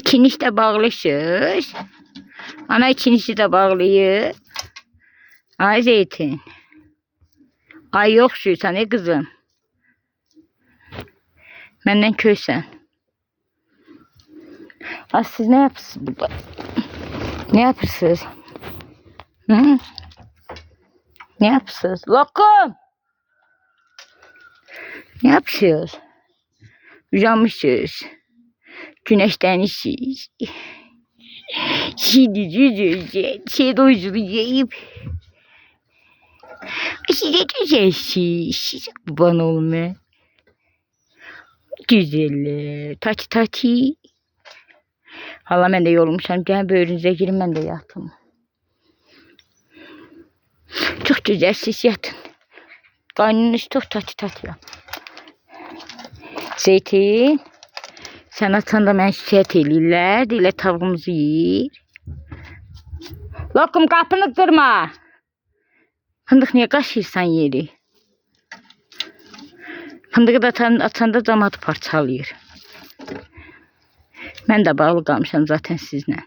İkiniz de bağlısınız. Ana ikinizi de bağlayır. Ay Zeytin. Ay yoxşuysan ey kızım. Məndən köysən. Az siz ne yapırsınız burada? Ne yapırsınız? Hı? Ne yapırsınız? Lokum! Ne yapıyorsunuz? Uyanmışsınız. Güneşlenirsiniz. Şimdi şey doyucu yiyip. Size güzelsiniz. Size kurban olma. Güzeller. Tati tati. Hala mən də yorulmuşam. Gəlin böyrünüzə girin, mən də yatım. Çox gözəlsiz yatın. Qaynınız çox tati tati yap. Zeytin. Sən açanda mən şikayət eləyirlər. Deyirlər tavuğumuzu yiyir. Lokum qapını qırma. Fındıq niyə qaşıyırsan yeri? Fındığı da açanda camaat parçalayır. Mən də bağlı qalmışam zaten sizlə.